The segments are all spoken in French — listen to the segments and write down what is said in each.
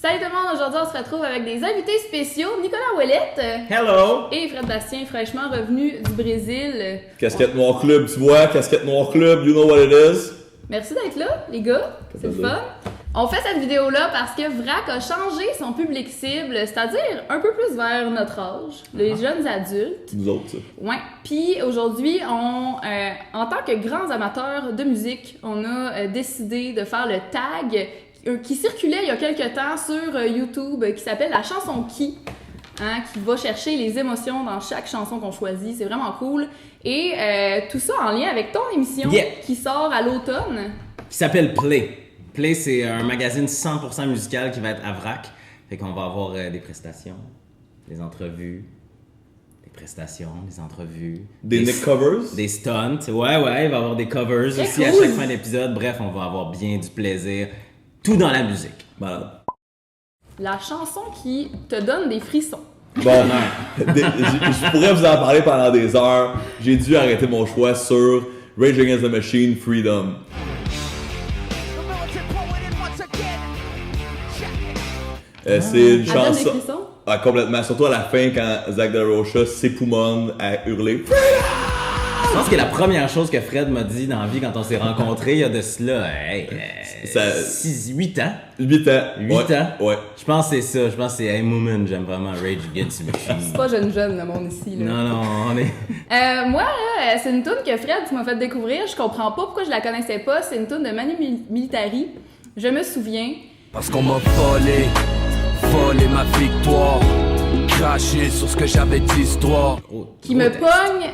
Salut tout le monde, aujourd'hui on se retrouve avec des invités spéciaux, Nicolas Ouellette. Hello! Et Fred Bastien, fraîchement revenu du Brésil. Casquette Noir Club, tu vois, Casquette Noir Club, you know what it is. Merci d'être là, les gars, c'est le fun. On fait cette vidéo-là parce que Vrac a changé son public cible, c'est-à-dire un peu plus vers notre âge, les jeunes adultes. Nous autres, ça. Ouais. Puis aujourd'hui, en tant que grands amateurs de musique, on a décidé de faire le tag qui circulait il y a quelques temps sur YouTube, qui s'appelle La chanson qui, qui va chercher les émotions dans chaque chanson qu'on choisit. C'est vraiment cool. Et tout ça en lien avec ton émission qui sort à l'automne. Qui s'appelle Play. Play, c'est un magazine 100% musical qui va être à Vrac. Fait qu'on va avoir des prestations, des entrevues, des prestations, des entrevues. Des Nick covers. Des stunts. Ouais, il va y avoir des covers c'est aussi cool. à chaque fin d'épisode. Bref, on va avoir bien du plaisir. Tout dans la musique. Malade. La chanson qui te donne des frissons. Bon, je pourrais vous en parler pendant des heures. J'ai dû arrêter mon choix sur Rage Against the Machine, Freedom. C'est une Elle donne des chanson. frissons? Ah, complètement. Surtout à la fin, quand Zach De La Rocha s'époumonne à hurler. Je pense que la première chose que Fred m'a dit dans la vie quand on s'est rencontrés, il y a de cela, 8 ans. 8 ans. 8 ans? Ouais. Je pense que c'est ça. Je pense que c'est Hey Woman, j'aime vraiment Rage Against the Machine. C'est pas jeune le monde ici. Là. Non, on est... Moi, là, c'est une tune que Fred, tu m'as fait découvrir. Je comprends pas pourquoi je la connaissais pas. C'est une tune de Manu Militari. Je me souviens. Parce qu'on m'a volé ma victoire, craché sur ce que j'avais d'histoire. Qui me pogne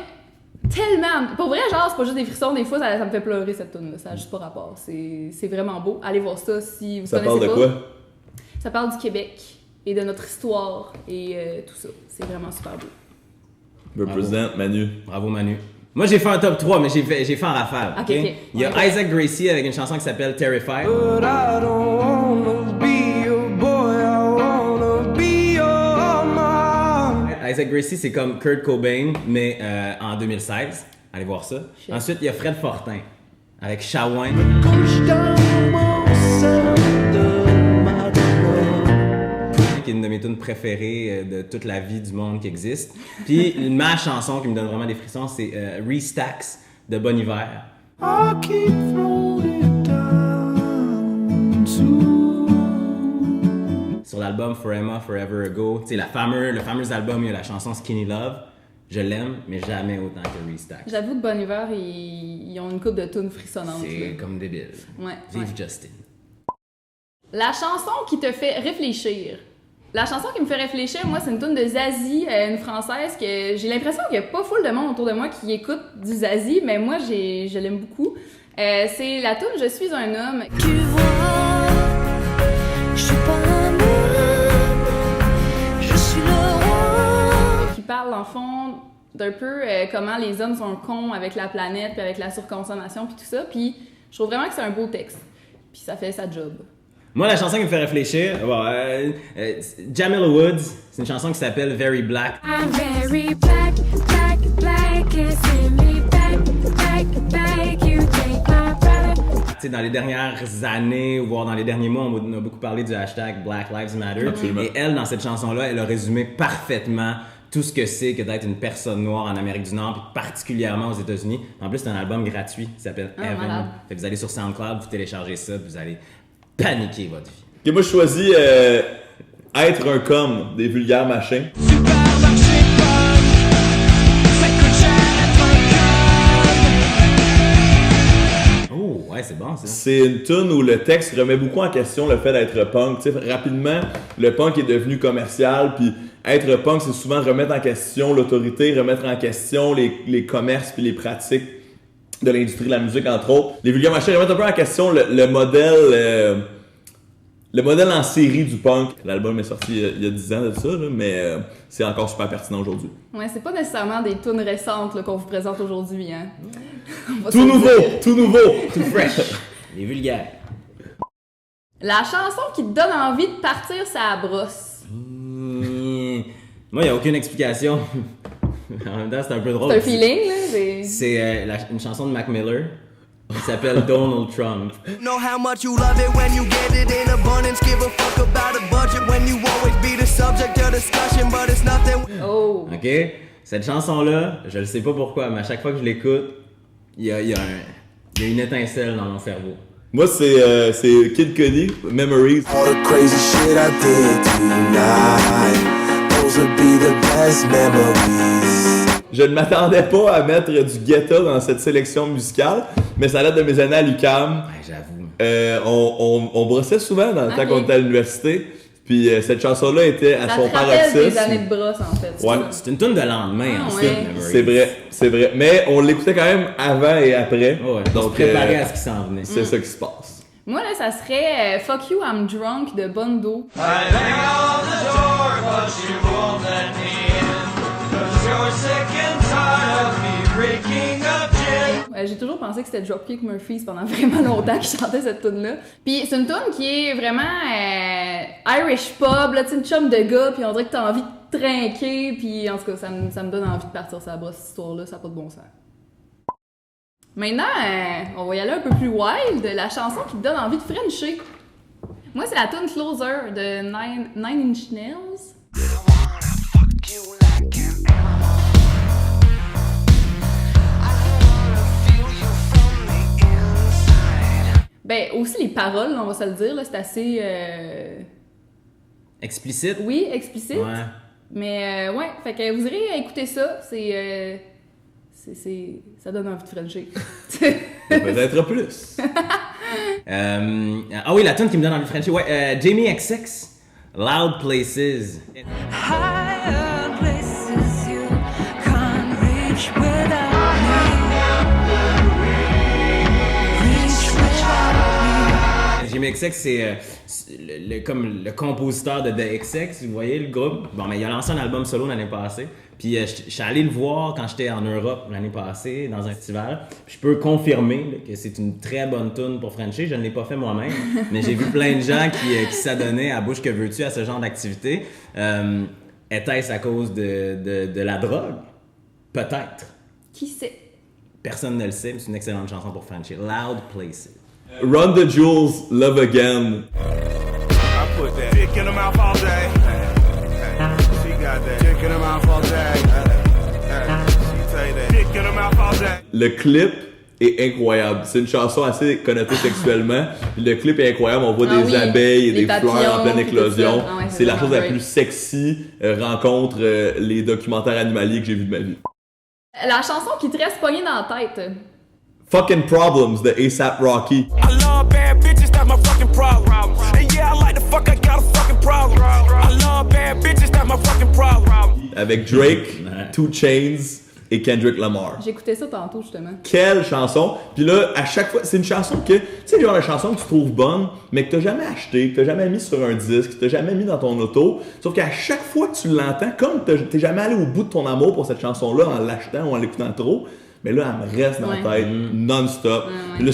tellement. Pour vrai, genre, c'est pas juste des frissons. Des fois, ça me fait pleurer cette tune là. Ça a juste pas rapport. C'est vraiment beau. Allez voir ça si vous Ça connaissez parle de pas. quoi? Ça parle du Québec et de notre histoire et tout ça. C'est vraiment super beau. Represent Manu. Bravo Manu. Moi j'ai fait un top 3, mais j'ai fait en rafale. Ok. Il y a Isaac Gracie avec une chanson qui s'appelle Terrified. But I don't wanna be your boy, I wanna be your man. Isaac Gracie, c'est comme Kurt Cobain, mais en 2016. Allez voir ça. Shit. Ensuite, il y a Fred Fortin avec Shawin. Qui est une de mes tunes préférées de toute la vie du monde qui existe. Puis ma chanson qui me donne vraiment des frissons, c'est Restacks de Bon Iver. I keep throwing it down to. Sur l'album Forever Ago, tu sais, le fameux album, il y a la chanson Skinny Love. Je l'aime, mais jamais autant que Restacks. J'avoue que Bon Hiver, ils ont une coupe de tunes frissonnantes. C'est là. comme débile. Ouais. Vive ouais. Justin. La chanson qui te fait réfléchir. La chanson qui me fait réfléchir, moi, c'est une tune de Zazie, une française que j'ai l'impression qu'il n'y a pas full de monde autour de moi qui écoute du Zazie, mais moi, je l'aime beaucoup. C'est la tune Je suis un homme. Tu vois, je suis pas un homme, je suis le roi. Qui parle, dans le fond, d'un peu comment les hommes sont cons avec la planète, puis avec la surconsommation, puis tout ça. Puis je trouve vraiment que c'est un beau texte. Puis ça fait sa job. Moi, la chanson qui me fait réfléchir, Jamila Woods, c'est une chanson qui s'appelle Very Black. I'm very black, black, black, and send me back, back, back, you take my brother. Tu sais, dans les dernières années, voire dans les derniers mois, on a beaucoup parlé du hashtag Black Lives Matter. Absolument. Et elle, dans cette chanson-là, elle a résumé parfaitement tout ce que c'est que d'être une personne noire en Amérique du Nord, puis particulièrement aux États-Unis. En plus, c'est un album gratuit qui s'appelle Heaven. malade. Fait que vous allez sur SoundCloud, vous téléchargez ça, puis vous allez paniquer votre vie. Ok, moi, je choisis Être un com des vulgaires machins. Oh, ouais, c'est bon ça. C'est une tune où le texte remet beaucoup en question le fait d'être punk. Tu sais, rapidement, le punk est devenu commercial, puis être punk, c'est souvent remettre en question l'autorité, remettre en question les commerces puis les pratiques de l'industrie de la musique, entre autres. Les vulgaires machins remettent un peu en question le modèle en série du punk. L'album est sorti il y a 10 ans de ça, là, mais c'est encore super pertinent aujourd'hui. Ouais, c'est pas nécessairement des tunes récentes là, qu'on vous présente aujourd'hui, hein. On va se Tout le nouveau, dire. tout nouveau. Tout fresh. Les vulgaires. La chanson qui te donne envie de partir sa brosse. Moi, il n'y a aucune explication. En même temps, c'est un peu drôle. C'est un feeling, là. C'est une chanson de Mac Miller qui s'appelle Donald Trump. Know how much you love it when you get it in abundance. Give a fuck about a budget. Oh! OK? Cette chanson-là, je le sais pas pourquoi, mais à chaque fois que je l'écoute, il y a une étincelle dans mon cerveau. Moi, c'est Kid Cudi, Memories. All the crazy shit I did tonight, those would be the best memories. Je ne m'attendais pas à mettre du Guetta dans cette sélection musicale, mais ça date de mes années à l'UQAM. Ouais, j'avoue. On brossait souvent dans le temps qu'on était à l'université, puis cette chanson-là était à Ça son te rappelle paroxysme. des années de brosse, en fait. Ouais. C'est une toune de lendemain, Ah, en ouais. fait. C'est vrai. Mais on l'écoutait quand même avant et après. Ouais, Donc, on se préparait à ce qui s'en venait. c'est ça qui se passe. Moi, là, ça serait Fuck You, I'm Drunk de Bondo. J'ai toujours pensé que c'était Dropkick Murphys pendant vraiment longtemps que je chantais cette tune-là. Puis c'est une tune qui est vraiment Irish pub, là, tu sais, une chum de gars, puis on dirait que t'as envie de trinquer, puis en tout cas, ça me donne envie de partir sur la brosse, cette histoire-là, ça n'a pas de bon sens. Maintenant, on va y aller un peu plus wild, la chanson qui te donne envie de frencher. Moi, c'est la tune Closer de Nine Inch Nails. Ben, aussi les paroles, on va se le dire, là, c'est assez... Explicite? Oui, explicite. Ouais. Mais ouais, fait que vous irez écouter ça, ça donne envie de frencher. Peut-être plus. Ah oui, la tune qui me donne envie de Frenchie. Ouais, Jamie XX, Loud Places. Higher places you can't reach without me. Reach without me. Jamie XX, c'est comme le compositeur de The XX, vous voyez le groupe. Bon, mais il a lancé un album solo l'année passée. Puis je suis allé le voir quand j'étais en Europe l'année passée, dans un festival. Puis je peux confirmer là, que c'est une très bonne tune pour Frencher. Je ne l'ai pas fait moi-même, mais j'ai vu plein de gens qui s'adonnaient à bouche que veux-tu à ce genre d'activité. Était-ce à cause de la drogue? Peut-être. Qui sait? Personne ne le sait, mais c'est une excellente chanson pour Frencher. Loud Places. Run the Jewels, Love Again. I put that dick in her mouth all day. She got that dick in her mouth all day. She say that dick in her mouth all day. Le clip est incroyable. C'est une chanson assez connotée sexuellement. Le clip est incroyable. On voit Ah des oui, abeilles et les des papillons, fleurs en pleine puis tout éclosion. ça. Ah ouais, c'est la chose la vraiment plus sexy rencontre les documentaires animaliers que j'ai vus de ma vie. La chanson qui te reste pognée dans la tête. Fucking Problems de A$AP Rocky. I love bad bitches, that's my fucking problem. And yeah, I like the fuck, I got a fucking problem. I love bad bitches, that's my fucking problem. Avec Drake, 2 Chainz et Kendrick Lamar. J'écoutais ça tantôt, justement. Quelle chanson! Puis là, à chaque fois, c'est une chanson que, tu sais, le genre de chanson que tu trouves bonne, mais que t'as jamais acheté, que t'as jamais mis sur un disque, que t'as jamais mis dans ton auto. Sauf qu'à chaque fois que tu l'entends, comme t'es jamais allé au bout de ton amour pour cette chanson-là en l'achetant ou en l'écoutant trop, mais là, elle me reste dans la tête non-stop. Puis là,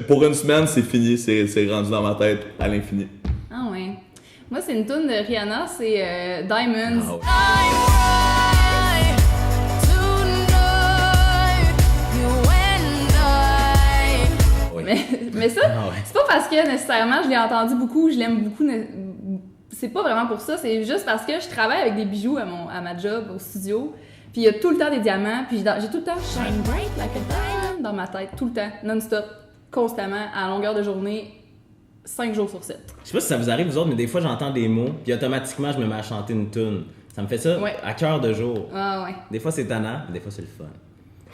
pour une semaine, c'est fini, c'est rendu dans ma tête à l'infini. Ah ouais. Moi, c'est une tune de Rihanna, c'est Diamonds. Oh. Mais ça, Ah ouais. c'est pas parce que nécessairement je l'ai entendu beaucoup, je l'aime beaucoup. C'est pas vraiment pour ça, c'est juste parce que je travaille avec des bijoux à ma job, au studio. Puis il y a tout le temps des diamants, puis j'ai tout le temps shine bright like a diamond dans ma tête, tout le temps, non-stop, constamment, à longueur de journée, 5 jours sur 7. Je sais pas si ça vous arrive vous autres, mais des fois j'entends des mots, puis automatiquement je me mets à chanter une tune. Ça me fait ça Ouais. à cœur de jour. Ah ouais. Des fois c'est tannant, des fois c'est le fun.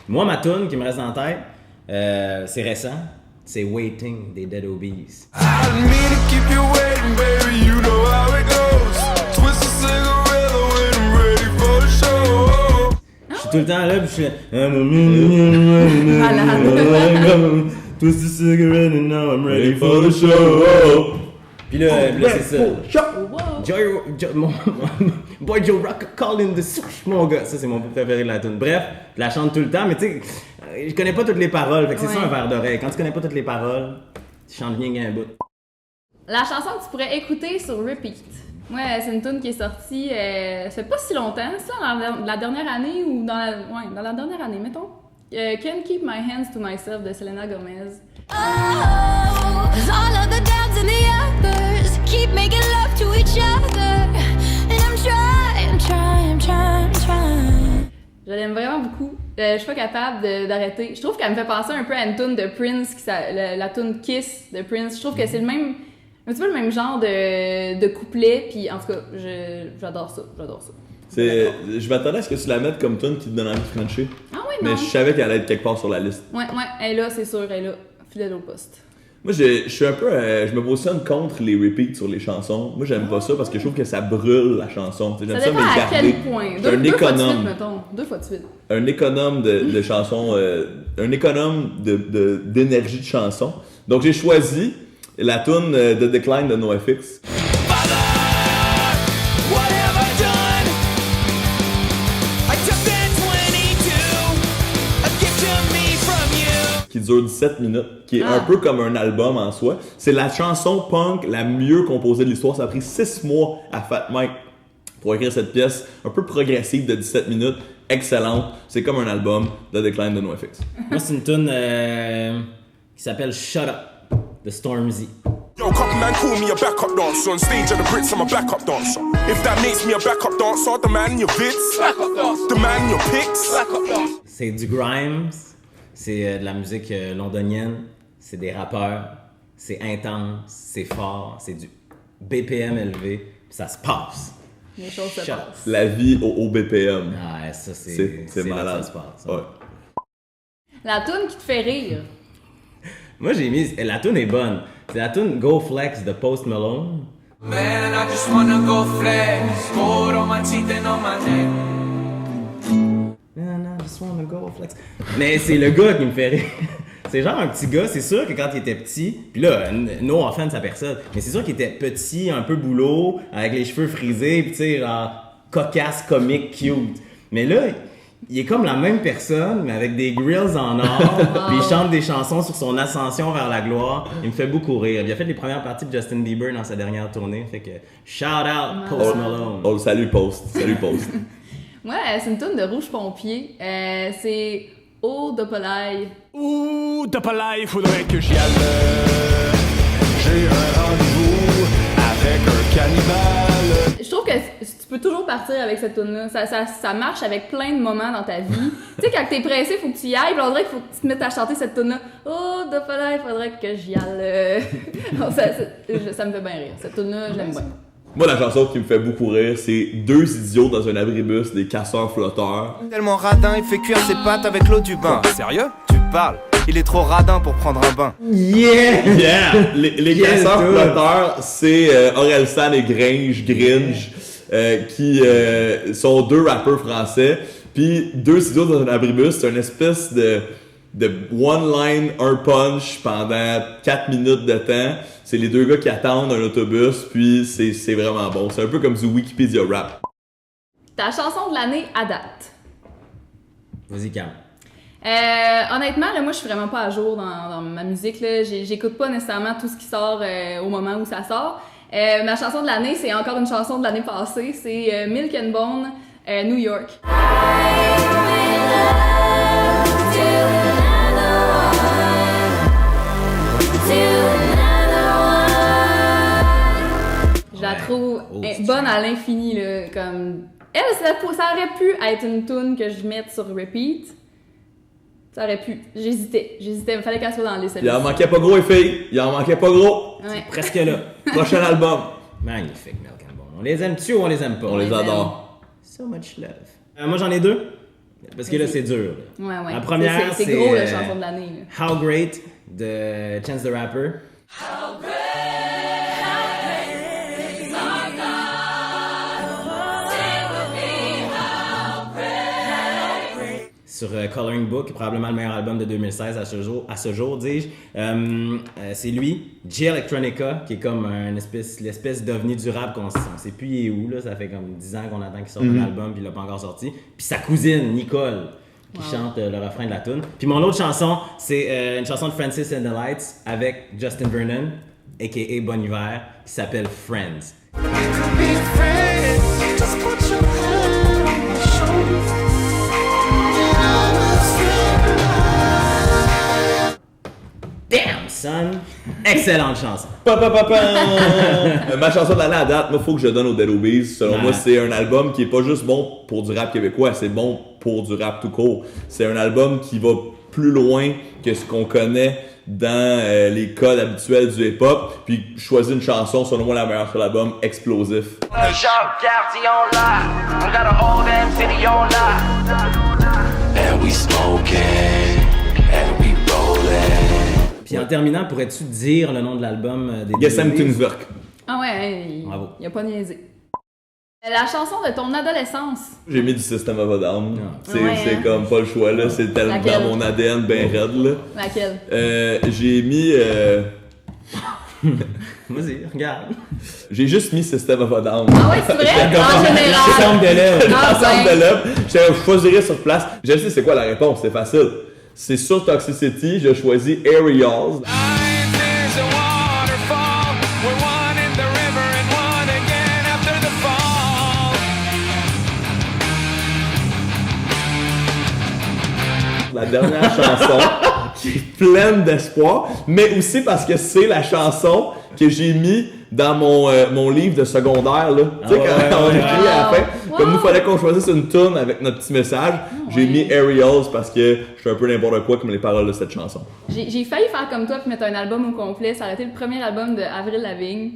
Moi, ma tune qui me reste en tête, c'est récent, c'est Waiting des Dead Obies. I didn't mean to keep you waiting, baby, you know how it goes. Twist a cigarette when I'm ready for the show. Je suis tout le temps là, puis je suis Malade. Twist the cigarette and now I'm ready for the show. Puis là, c'est ça. Mon Boy Joe Rock calling the swoosh, mon gars. Ça, c'est mon préféré de la tune. Bref, je la chante tout le temps, mais tu sais, je connais pas toutes les paroles. Fait que c'est ça un verre d'oreille. Quand tu connais pas toutes les paroles, tu chantes bien un bout. La chanson que tu pourrais écouter sur repeat. Ouais, c'est une tune qui est sortie, ça fait pas si longtemps, ça, dans la dernière année ou dans la dernière année, mettons. Can't Keep My Hands to Myself de Selena Gomez. Oh, all of the downs and the uppers keep making love to each other, and I'm trying beaucoup. Je suis pas capable d'arrêter. Je trouve qu'elle me fait penser un peu à une tune de Prince, la tune Kiss de Prince. Je trouve que c'est un petit peu le même genre de couplet, puis en tout cas, j'adore ça. Je m'attendais à ce que tu la mettes comme tune qui te donne envie de Frencher. Ah oui, non. Mais je savais qu'elle allait être quelque part sur la liste. Ouais, elle est là, c'est sûr, elle est là. Fidèle au poste. Moi, je suis un peu. Je me positionne contre les repeats sur les chansons. Moi, j'aime pas ça parce que je trouve que ça brûle la chanson. J'aime ça dépend mais à quel point. Deux fois de suite, mettons. 2 fois de suite. Un économe de chansons. Un économe d'énergie de chansons. Donc, j'ai choisi la tune The Decline de NoFX. Qui dure 17 minutes, qui est un peu comme un album en soi. C'est la chanson punk la mieux composée de l'histoire. Ça a pris 6 mois à Fat Mike pour écrire cette pièce un peu progressive de 17 minutes, excellente. C'est comme un album de Decline de NoFX. Moi, c'est une tune qui s'appelle Shut Up de Stormzy. Yo, couple man call me a backup dancer. On stage at the Brits, I'm a backup dancer. If that makes me a backup dancer, the man your vids, the man your pics. C'est du Grimes, c'est de la musique londonienne, c'est des rappeurs, c'est intense, c'est fort, c'est du BPM élevé, puis ça se passe. Les choses se passent. La vie au BPM. Ah, ça, c'est malade. Ça se passe. Ouais. La toune qui te fait rire. Moi, j'ai mis... La tune est bonne. C'est la tune Go Flex de Post Malone. Man, I just wanna go flex. Gold on my teeth and on my neck. Man, I just wanna go flex. Mais c'est le gars qui me fait rire. C'est genre un petit gars, c'est sûr que quand il était petit, pis là, no offense à personne, mais c'est sûr qu'il était petit, un peu boulot, avec les cheveux frisés, pis tu sais, genre cocasse, comique, cute. Mais là, il est comme la même personne, mais avec des grills en or, puis il chante des chansons sur son ascension vers la gloire. Il me fait beaucoup rire. Il a fait les premières parties de Justin Bieber dans sa dernière tournée, fait que shout out Post Malone. Oh, salut Post. Salut Post. Ouais, c'est une toune de Rouge Pompier. C'est Oh Dopolai. Ouh, Dopolai, faudrait que j'y aille. J'ai un rendez-vous avec un cannibale. Je trouve que tu peux toujours partir avec cette tune-là. Ça marche avec plein de moments dans ta vie. Tu sais, quand t'es pressé, faut que tu y ailles. Puis on dirait qu'il faut que tu te mettes à chanter cette tune-là. Oh, Dopolai, faudrait que j'y aille. Ça me fait bien rire. Cette tune-là, je l'aime bien. Moi, la chanson qui me fait beaucoup rire, c'est 2 idiots dans un abribus, des casseurs flotteurs. Tellement radin, il fait cuire ses pattes avec l'eau du bain. Sérieux? Tu parles? Il est trop radin pour prendre un bain. Yeah! Les casseurs flotteurs, c'est Orelsan et Gringe, qui sont 2 rappeurs français. Puis 2 idiots dans un abribus, c'est une espèce de one line, un punch pendant 4 minutes de temps. C'est les 2 gars qui attendent un autobus, puis c'est vraiment bon. C'est un peu comme du Wikipédia rap. Ta chanson de l'année à date? Vas-y, Cam. Honnêtement, là, moi, je suis vraiment pas à jour dans ma musique. Là. J'écoute pas nécessairement tout ce qui sort au moment où ça sort. Ma chanson de l'année, c'est encore une chanson de l'année passée. C'est Milk and Bone, New York. Je la trouve bonne à l'infini, là, comme... Elle, ça aurait pu être une tune que je mette sur repeat. Ça aurait pu. J'hésitais. Il fallait qu'elle soit dans les Il en manquait pas gros, les filles. Il en manquait pas gros. Ouais. Presque là. Prochain album. Magnifique, Milk and Bone. On les aime-tu ou on les aime pas? On les adore. So much love. Moi, j'en ai 2. Parce que là, c'est dur. Là. Ouais. La première, c'est gros, la chanson de l'année. Là. How Great de Chance the Rapper. How great sur Coloring Book, probablement le meilleur album de 2016 à ce jour, dis-je. C'est lui, Jay Electronica, qui est comme l'espèce d'ovni du rap qu'on sait plus il est où, là. Ça fait comme 10 ans qu'on attend qu'il sorte un album, puis il l'a pas encore sorti. Puis sa cousine, Nicole, qui chante le refrain de la tune. Puis mon autre chanson, c'est une chanson de Francis and the Lights avec Justin Vernon, a.k.a. Bon Hiver, qui s'appelle Friends. Damn, son! Excellente chanson. Ma chanson de l'année à date, moi, faut que je donne aux Dead Obies. Selon moi, c'est un album qui est pas juste bon pour du rap québécois, c'est bon pour du rap tout court. C'est un album qui va plus loin que ce qu'on connaît dans les codes habituels du hip-hop. Puis je choisis une chanson, selon moi, la meilleure sur l'album, Explosif. And we smoking, and we rolling. Puis en terminant, pourrais-tu dire le nom de l'album des Gesamtungswerk. Ah ouais, Bravo. il a pas niaisé. La chanson de ton adolescence. J'ai mis du System of a Down. C'est Ouais, c'est hein. comme pas le choix, là. C'est tellement Laquelle? dans mon ADN ben raide, là. Laquelle? J'ai mis... Vas-y, regarde. J'ai juste mis System of a Down. Ah ouais, c'est vrai? En général. Ensemble de lèvres. Ah, Ensemble ouais. de l'œuvre. Je choisirais sur place. Je sais c'est quoi la réponse, c'est facile. C'est sur Toxicity, je choisis Aerials. La dernière chanson qui est pleine d'espoir, mais aussi parce que c'est la chanson que j'ai mis dans mon livre de secondaire, là. Tu sais, quand on écrit à la fin, comme nous, fallait qu'on choisisse une tune avec notre petit message, j'ai mis Aerials parce que je suis un peu n'importe quoi comme les paroles de cette chanson. J'ai failli faire comme toi puis mettre un album au complet. Ça aurait été le premier album de Avril Lavigne.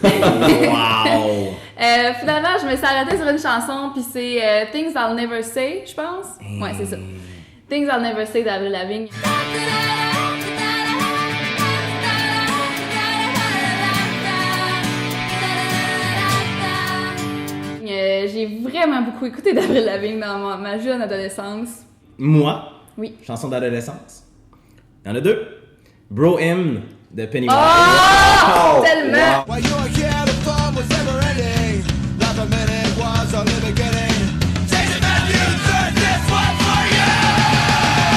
Wow! Finalement, je me suis arrêtée sur une chanson puis c'est Things I'll Never Say, je pense. Ouais, c'est ça. Things I'll Never Say d'Avril Lavigne. J'ai vraiment beaucoup écouté d'Avril Lavigne dans ma jeune adolescence. Moi? Oui. Chanson d'adolescence. Il y en a deux. Bro Hymn de Pennywise. Oh! Tellement! While your year the fun was never ending, like a minute was only beginning. Change the menu, turn this one for you.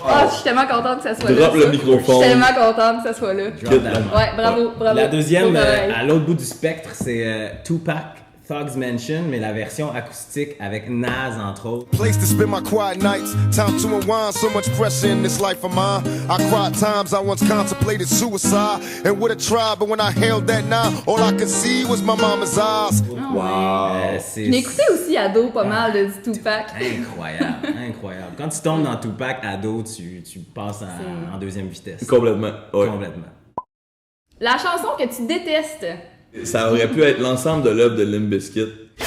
Oh, je suis tellement contente que ça soit là. Drop le ça. microphone. Je suis tellement contente que ça soit là. Quitte la- Ouais, bravo, bravo. La deuxième, Beau travail. à l'autre bout du spectre, c'est Tupac, Thugs Mansion, mais la version acoustique avec Nas, entre autres. Place to spend my quiet nights, time to unwind, so much pressure in this life of mine. I cried times I once contemplated suicide and would have tried, but when I held that knife, all I could see was my mama's eyes. C'est Je l'ai écouté aussi ado pas mal de du Tupac. incroyable, incroyable. Quand tu tombes dans Tupac ado, tu passes en deuxième vitesse. Complètement. Ouais. Complètement. La chanson que tu détestes. Ça aurait pu être l'ensemble de l'œuvre de Limp Bizkit. This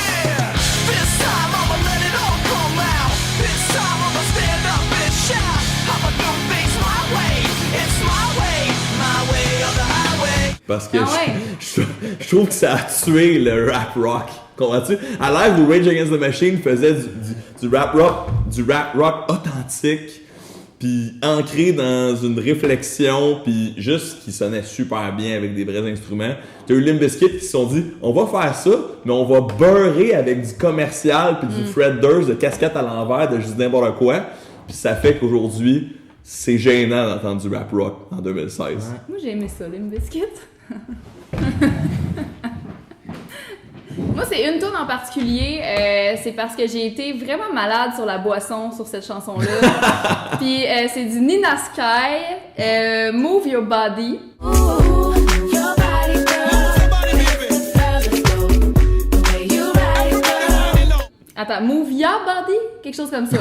time I'ma let it all come out. This time I'ma stand up and shout. I'ma do things my way. It's my way or the highway. Parce que Ah ouais? je trouve que ça a tué le rap rock. Comprends-tu? À l'ère où Rage Against the Machine faisait du rap rock authentique, puis ancré dans une réflexion, puis juste qui sonnait super bien avec des vrais instruments. T'as eu Limp Bizkit qui se sont dit, on va faire ça, mais on va beurrer avec du commercial puis du Fred Durst, de casquette à l'envers, de juste n'importe quoi. Puis ça fait qu'aujourd'hui, c'est gênant d'entendre du rap rock en 2016. Moi, j'ai aimé ça, Limp Bizkit. Moi, c'est une tune en particulier. C'est parce que j'ai été vraiment malade sur la boisson sur cette chanson-là. Puis c'est du Nina Sky, Move Your Body. Attends, Move Your Body? Quelque chose comme ça.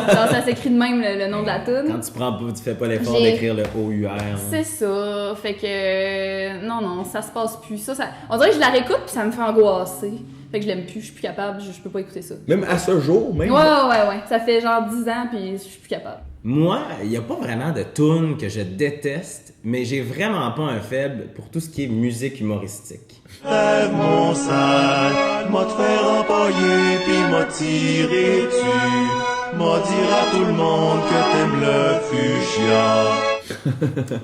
Alors, ça s'écrit de même le nom de la tune. Quand tu fais pas l'effort J'ai- d'écrire le O-U-R. C'est ça. Fait que. Non, ça se passe plus. Ça, on dirait que je la réécoute puis ça me fait angoisser. Fait que je l'aime plus, je suis plus capable, je peux pas écouter ça. Même à ce jour, même. Ouais. Ça fait genre 10 ans puis je suis plus capable. Moi, il n'y a pas vraiment de tune que je déteste, mais j'ai vraiment pas un faible pour tout ce qui est musique humoristique. Rêve mon sale, m'a te faire empailler pis m'a tiré dessus. M'a dire à tout le monde que t'aimes le fuchsia. Tu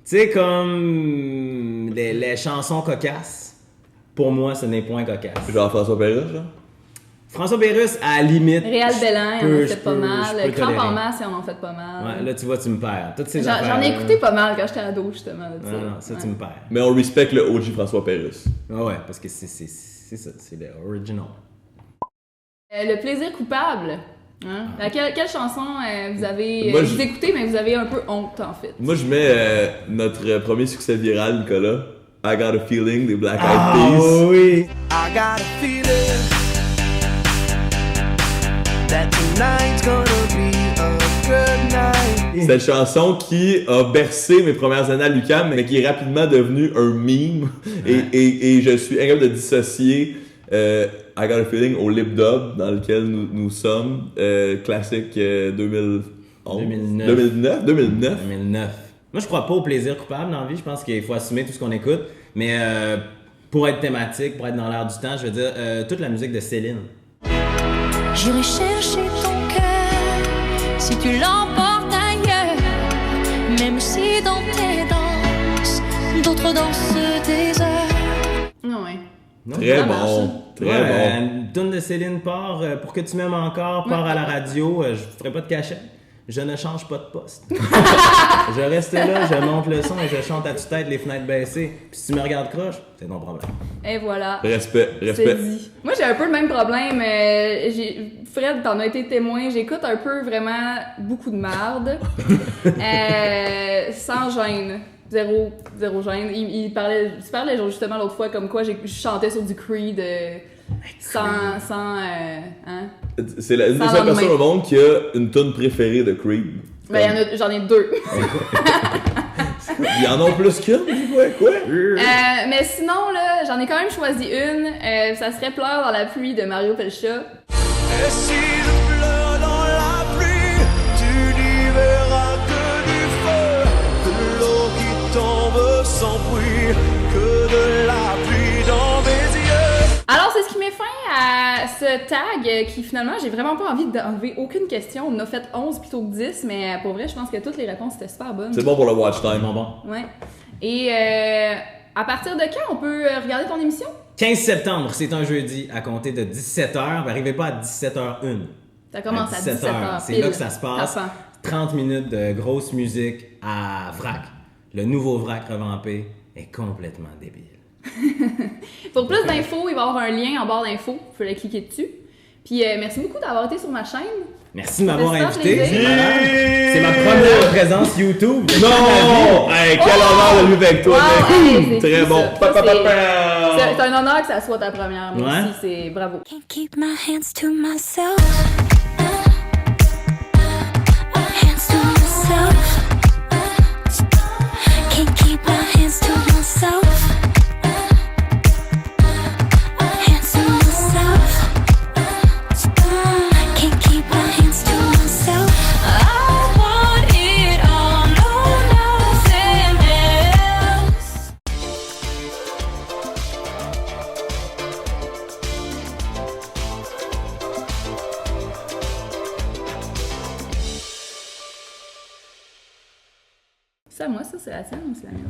sais, comme les chansons cocasses, pour moi, ce n'est point cocasse. Genre François Pérusse, là? François Pérusse, à la limite. Réal Bellin, je ils en peux- ont fait pas je peux mal. Cramp en tolérer. masse, ils en ont fait pas mal. Ouais, là, tu vois, tu me perds. Toutes ces J'en ai affaires-là. écouté pas mal quand j'étais ado, justement. Là, Non, ça, tu me perds. Mais on respecte le OG François Pérusse. Ouais, parce que c'est c'est ça, c'est le original. Le plaisir coupable. Hein? Quelle chanson vous avez Moi, vous écoutez, mais vous avez un peu honte en fait? Moi, je mets notre premier succès viral, Nicolas. I Got a Feeling des Black Eyed Peas. Oui! I got a feeling that tonight's gonna be a good night. Cette chanson qui a bercé mes premières années à l'UQAM, mais qui est rapidement devenue un meme. Et je suis incapable de dissocier I Got a Feeling au lip dub dans lequel nous sommes. Classique 2011. 2009. 2009. Moi, je crois pas au plaisir coupable dans la vie. Je pense qu'il faut assumer tout ce qu'on écoute. Mais pour être thématique, pour être dans l'air du temps, je veux dire toute la musique de Céline. J'irai chercher ton cœur si tu l'emportes ailleurs, même si dans tes danses, d'autres dansent des heures. Ouais. Non, Très ça marche, bon. Très bon. Une toune de Céline part, pour que tu m'aimes encore, part à la radio, je ferai pas de cachet. Je ne change pas de poste. Je reste là, je monte le son et je chante à tue-tête, les fenêtres baissées. Puis si tu me regardes croche, c'est ton problème. Et voilà. Respect. C'est dit. Moi, j'ai un peu le même problème. Fred, t'en as été témoin. J'écoute un peu vraiment beaucoup de marde. Sans gêne. Zéro gêne. Il parlait justement l'autre fois comme quoi je chantais sur du Creed sans hein? C'est une des seules personnes au monde qui a une tune préférée de Creed. Ben, j'en ai deux. Il y en a plus qu'une, quoi? Mais sinon, là, j'en ai quand même choisi une. Ça serait Pleure dans la pluie de Mario Pelcha. Et si je pleure dans la pluie, tu n'y verras que du feu, de l'eau qui tombe sans bruit, que de la pluie dans mes yeux. Alors, c'est ce qui met fin à ce tag qui, finalement, j'ai vraiment pas envie d'enlever aucune question. On en a fait 11 plutôt que 10, mais pour vrai, je pense que toutes les réponses étaient super bonnes. C'est bon pour le watch time. Bon. Ouais. Et à partir de quand on peut regarder ton émission? 15 septembre, c'est un jeudi, à compter de 17h. Arrivez pas à 17h01. Ça commence à 17h. C'est là que ça se passe. 30 minutes de grosse musique à Vrac. Le nouveau Vrac revampé est complètement débile. Pour plus d'infos, il va y avoir un lien en barre d'infos. Vous pouvez cliquer dessus. Puis merci beaucoup d'avoir été sur ma chaîne. Merci de m'avoir Ça fait invité. plaisir. C'est ma première présence YouTube. Non! Hey, quel honneur de vivre avec toi, mec. C'est Très fou, bon. ça. C'est un honneur que ça soit ta première. Moi Ouais. aussi, c'est bravo. Can't keep my hands to myself. Hands to myself. Can't keep my hands to myself. Hands to myself. Can't keep my hands to myself. I want it all, no, nothing else. Ça, moi, ça, c'est la tienne ou c'est la mienne?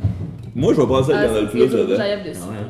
Moi, je vais passer à Ah, Canal c'est Plus rouge là-dedans. à lèvres dessus. Ouais.